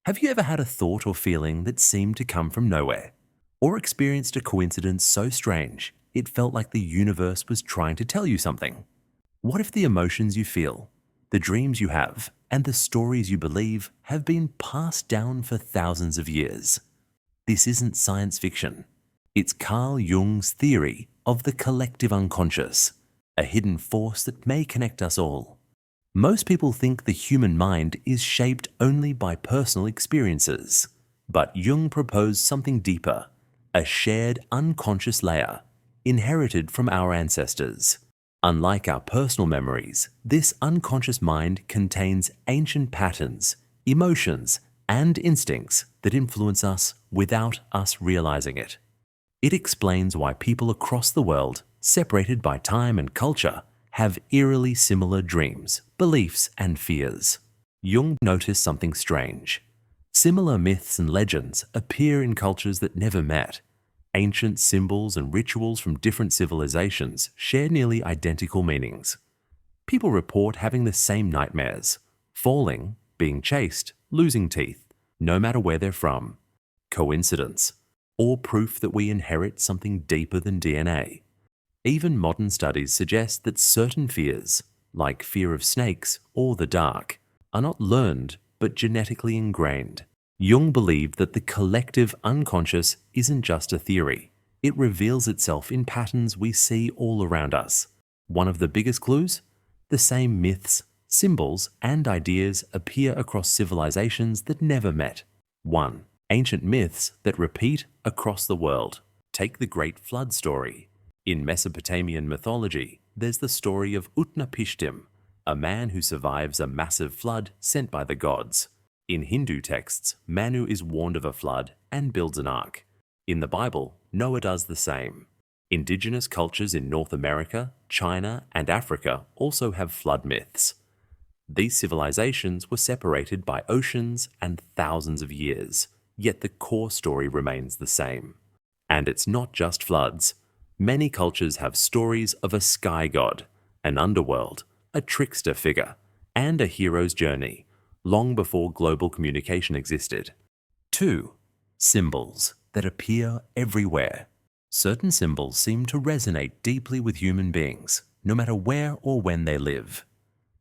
Have you ever had a thought or feeling that seemed to come from nowhere? Or experienced a coincidence so strange it felt like the universe was trying to tell you something? What if the emotions you feel, the dreams you have, and the stories you believe have been passed down for thousands of years? This isn't science fiction. It's Carl Jung's theory of the collective unconscious, a hidden force that may connect us all. Most people think the human mind is shaped only by personal experiences, but Jung proposed something deeper, a shared unconscious layer, inherited from our ancestors. Unlike our personal memories, this unconscious mind contains ancient patterns, emotions, and instincts that influence us without us realizing it. It explains why people across the world, separated by time and culture, have eerily similar dreams, beliefs, and fears. Jung noticed something strange. Similar myths and legends appear in cultures that never met. Ancient symbols and rituals from different civilizations share nearly identical meanings. People report having the same nightmares: falling, being chased, losing teeth, no matter where they're from. Coincidence? Or proof that we inherit something deeper than DNA? Even modern studies suggest that certain fears, like fear of snakes or the dark, are not learned but genetically ingrained. Jung believed that the collective unconscious isn't just a theory. It reveals itself in patterns we see all around us. One of the biggest clues? The same myths, symbols, and ideas appear across civilizations that never met. 1. Ancient myths that repeat across the world. Take the Great Flood story. In Mesopotamian mythology, there's the story of Utnapishtim, a man who survives a massive flood sent by the gods. In Hindu texts, Manu is warned of a flood and builds an ark. In the Bible, Noah does the same. Indigenous cultures in North America, China, and Africa also have flood myths. These civilizations were separated by oceans and thousands of years, yet the core story remains the same. And it's not just floods. Many cultures have stories of a sky god, an underworld, a trickster figure, and a hero's journey, long before global communication existed. 2. Symbols that appear everywhere. Certain symbols seem to resonate deeply with human beings, no matter where or when they live.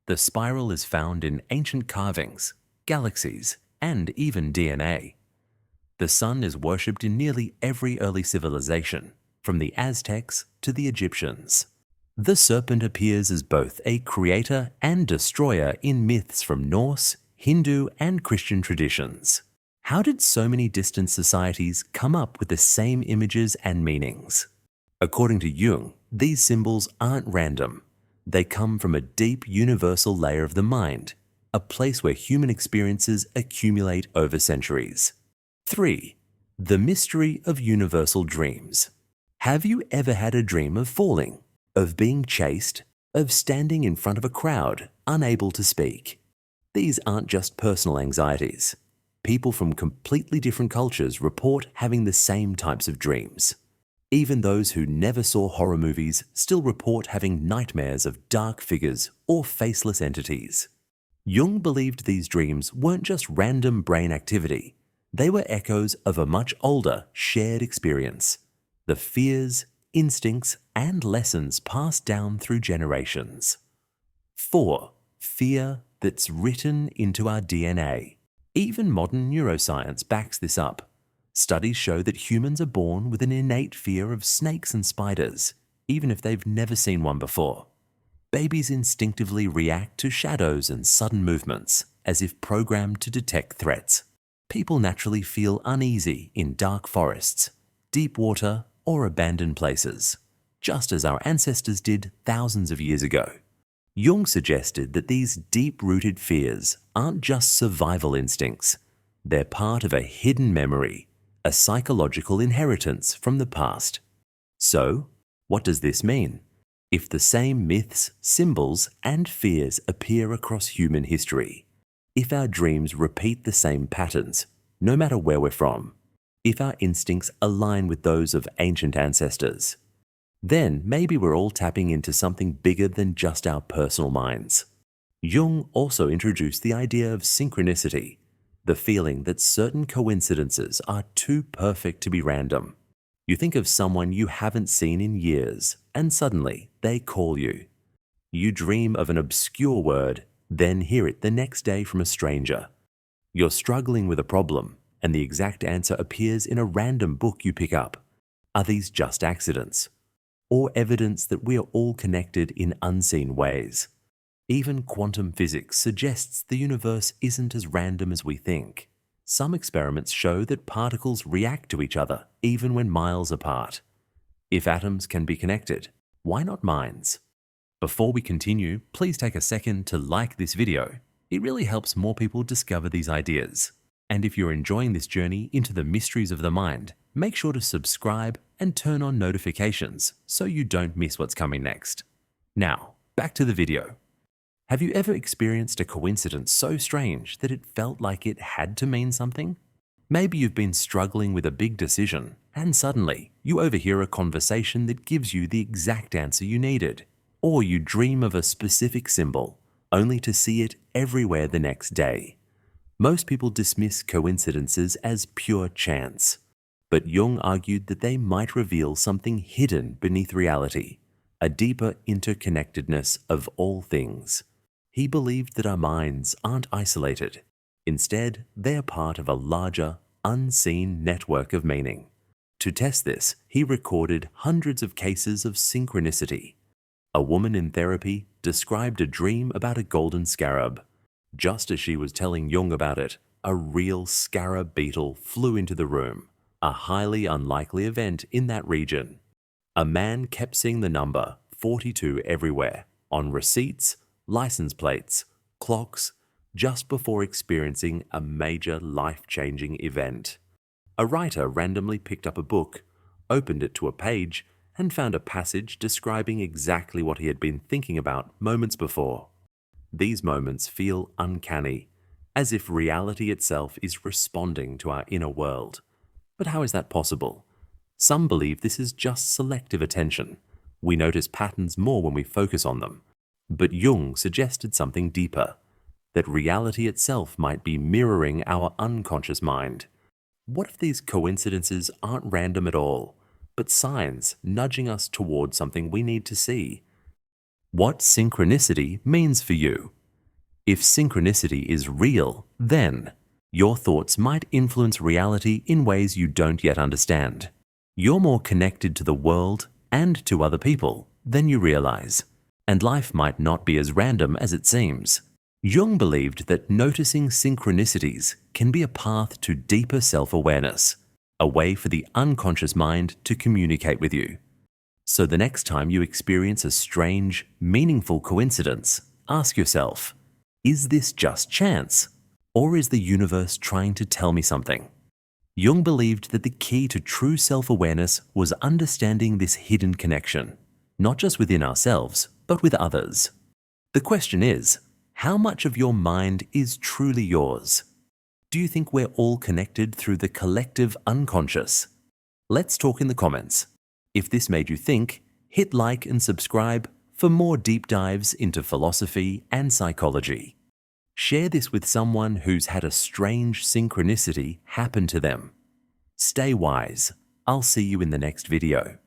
The spiral is found in ancient carvings, galaxies, and even DNA. The sun is worshipped in nearly every early civilization, from the Aztecs to the Egyptians. The serpent appears as both a creator and destroyer in myths from Norse, Hindu, and Christian traditions. How did so many distant societies come up with the same images and meanings? According to Jung, these symbols aren't random. They come from a deep universal layer of the mind, a place where human experiences accumulate over centuries. 3. The mystery of universal dreams. Have you ever had a dream of falling, of being chased, of standing in front of a crowd, unable to speak? These aren't just personal anxieties. People from completely different cultures report having the same types of dreams. Even those who never saw horror movies still report having nightmares of dark figures or faceless entities. Jung believed these dreams weren't just random brain activity. They were echoes of a much older, shared experience. The fears, instincts, and lessons passed down through generations. 4. Fear that's written into our DNA. Even modern neuroscience backs this up. Studies show that humans are born with an innate fear of snakes and spiders, even if they've never seen one before. Babies instinctively react to shadows and sudden movements, as if programmed to detect threats. People naturally feel uneasy in dark forests, deep water, or abandoned places, just as our ancestors did thousands of years ago. Jung suggested that these deep-rooted fears aren't just survival instincts. They're part of a hidden memory, a psychological inheritance from the past. So, what does this mean? If the same myths, symbols, and fears appear across human history, if our dreams repeat the same patterns, no matter where we're from, if our instincts align with those of ancient ancestors, then maybe we're all tapping into something bigger than just our personal minds. Jung also introduced the idea of synchronicity, The feeling that certain coincidences are too perfect to be random. You think of someone you haven't seen in years, and suddenly they call you. You dream of an obscure word, then hear it the next day from a stranger. You're struggling with a problem, and the exact answer appears in a random book you pick up. Are these just accidents? Or evidence that we are all connected in unseen ways? Even quantum physics suggests the universe isn't as random as we think. Some experiments show that particles react to each other even when miles apart. If atoms can be connected, why not minds? Before we continue, please take a second to like this video. It really helps more people discover these ideas. And if you're enjoying this journey into the mysteries of the mind, make sure to subscribe and turn on notifications so you don't miss what's coming next. Now, back to the video. Have you ever experienced a coincidence so strange that it felt like it had to mean something? Maybe you've been struggling with a big decision, and suddenly you overhear a conversation that gives you the exact answer you needed. Or you dream of a specific symbol, only to see it everywhere the next day. Most people dismiss coincidences as pure chance, but Jung argued that they might reveal something hidden beneath reality, a deeper interconnectedness of all things. He believed that our minds aren't isolated. Instead, they are part of a larger, unseen network of meaning. To test this, he recorded hundreds of cases of synchronicity. A woman in therapy described a dream about a golden scarab. Just as she was telling Jung about it, a real scarab beetle flew into the room, a highly unlikely event in that region. A man kept seeing the number 42 everywhere, on receipts, license plates, clocks, just before experiencing a major life-changing event. A writer randomly picked up a book, opened it to a page, and found a passage describing exactly what he had been thinking about moments before. These moments feel uncanny, as if reality itself is responding to our inner world. But how is that possible? Some believe this is just selective attention. We notice patterns more when we focus on them. But Jung suggested something deeper, that reality itself might be mirroring our unconscious mind. What if these coincidences aren't random at all, but signs nudging us toward something we need to see? What synchronicity means for you? If synchronicity is real, then your thoughts might influence reality in ways you don't yet understand. You're more connected to the world and to other people than you realize, and life might not be as random as it seems. Jung believed that noticing synchronicities can be a path to deeper self-awareness, a way for the unconscious mind to communicate with you. So the next time you experience a strange, meaningful coincidence, ask yourself, is this just chance? Or is the universe trying to tell me something? Jung believed that the key to true self-awareness was understanding this hidden connection, not just within ourselves, but with others. The question is, how much of your mind is truly yours? Do you think we're all connected through the collective unconscious? Let's talk in the comments. If this made you think, hit like and subscribe for more deep dives into philosophy and psychology. Share this with someone who's had a strange synchronicity happen to them. Stay wise. I'll see you in the next video.